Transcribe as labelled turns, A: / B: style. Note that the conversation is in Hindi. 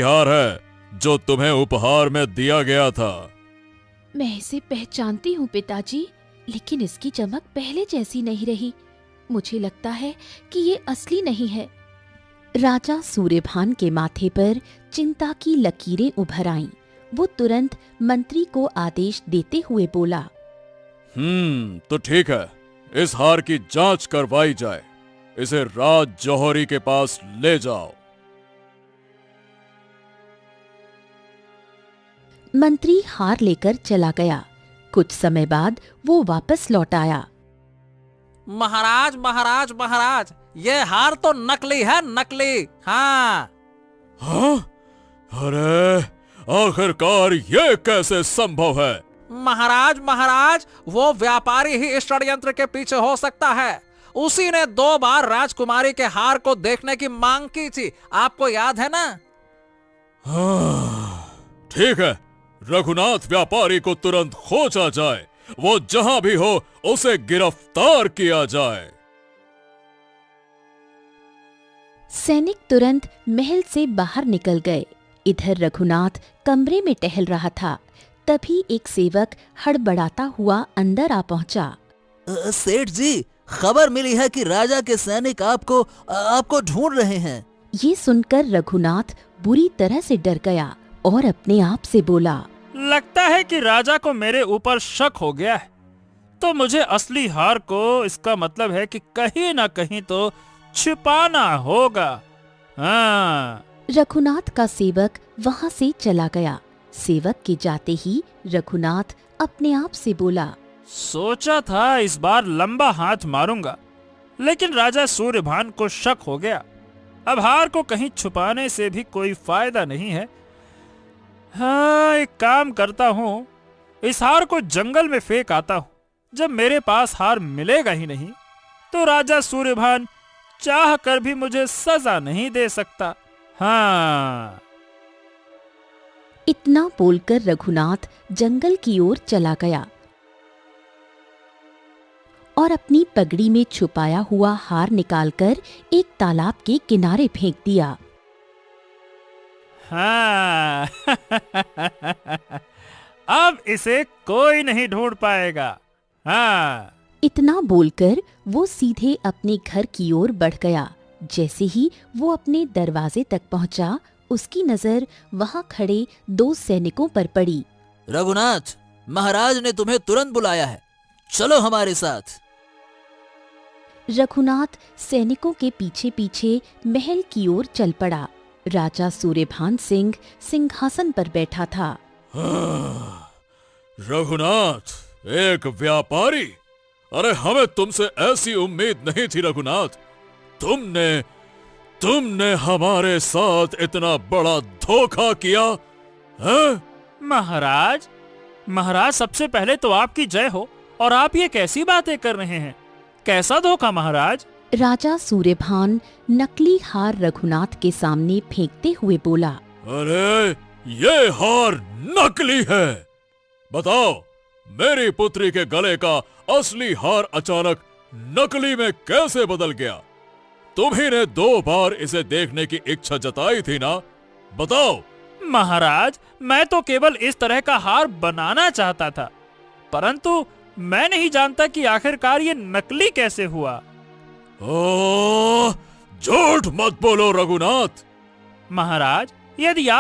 A: हार है जो तुम्हें उपहार में दिया गया था।
B: मैं इसे पहचानती हूँ पिताजी, लेकिन इसकी चमक पहले जैसी नहीं रही। मुझे लगता है कि ये असली नहीं है। राजा सूर्यभान के माथे पर चिंता की लकीरें उभर आईं। वो तुरंत मंत्री को आदेश देते हुए बोला,
A: तो ठीक है, इस हार की जांच करवाई जाए। इसे राज जौहरी के पास ले जाओ।
B: मंत्री हार लेकर चला गया। कुछ समय बाद वो वापस लौट आया।
C: महाराज महाराज महाराज, ये हार तो नकली है, नकली। हाँ।
A: हाँ? अरे आखिरकार ये कैसे संभव है?
C: महाराज महाराज, वो व्यापारी ही इस षड्यंत्र के पीछे हो सकता है। उसी ने 2 बार राजकुमारी के हार को देखने की मांग की थी, आपको याद है ना?
A: हाँ, ठीक है, रघुनाथ व्यापारी को तुरंत खोजा जाए। वो जहां भी हो उसे गिरफ्तार किया जाए।
B: सैनिक तुरंत महल से बाहर निकल गए। इधर रघुनाथ कमरे में टहल रहा था। तभी एक सेवक हड़बड़ाता हुआ अंदर आ पहुंचा।
D: सेठ जी, खबर मिली है कि राजा के सैनिक आपको ढूंढ रहे हैं।
B: ये सुनकर रघुनाथ बुरी तरह से डर गया और अपने आप से बोला,
E: लगता है कि राजा को मेरे ऊपर शक हो गया है। तो मुझे असली हार को, इसका मतलब है कि कहीं ना कहीं तो छिपाना होगा। हाँ।
B: रघुनाथ का सेवक वहां से चला गया। सेवक के जाते ही रघुनाथ अपने आप से बोला,
E: सोचा था इस बार लंबा हाथ मारूंगा, लेकिन राजा सूर्यभान को शक हो गया। अब हार को कहीं छुपाने से भी कोई फायदा नहीं है। हाँ, एक काम करता हूँ, इस हार को जंगल में फेंक आता हूँ। जब मेरे पास हार मिलेगा ही नहीं, तो राजा सूर्यभान चाह कर भी मुझे सजा नहीं दे सकता। हाँ।
B: इतना बोलकर रघुनाथ जंगल की ओर चला गया और अपनी पगड़ी में छुपाया हुआ हार निकालकर एक तालाब के किनारे फेंक दिया।
E: हाँ। अब इसे कोई नहीं ढूंढ पाएगा। हाँ।
B: इतना बोलकर वो सीधे अपने घर की ओर बढ़ गया। जैसे ही वो अपने दरवाजे तक पहुंचा, उसकी नजर वहां खड़े 2 सैनिकों पर पड़ी।
D: रघुनाथ, महाराज ने तुम्हें तुरंत बुलाया है, चलो हमारे साथ।
B: रघुनाथ सैनिकों के पीछे पीछे महल की ओर चल पड़ा। राजा सूर्यभान सिंह सिंहासन पर बैठा था।
A: रघुनाथ, एक व्यापारी? अरे हमें तुमसे ऐसी उम्मीद नहीं थी रघुनाथ। तुमने हमारे साथ इतना बड़ा धोखा किया है?
E: महाराज सबसे पहले तो आपकी जय हो। और आप ये कैसी बातें कर रहे हैं? कैसा धोखा महाराज?
B: राजा सूर्यभान नकली हार रघुनाथ के सामने फेंकते हुए बोला,
A: अरे ये हार नकली है। बताओ, मेरी पुत्री के गले का असली हार अचानक नकली में कैसे बदल गया? तुम्ही ने 2 बार इसे देखने की इच्छा जताई थी ना? बताओ।
E: महाराज, मैं तो केवल इस तरह का हार बनाना चाहता था, परंतु मैं नहीं जानता कि आखिरकार ये नकली कैसे हुआ।
A: झूठ मत बोलो रघुनाथ।
E: महाराज, यदि आप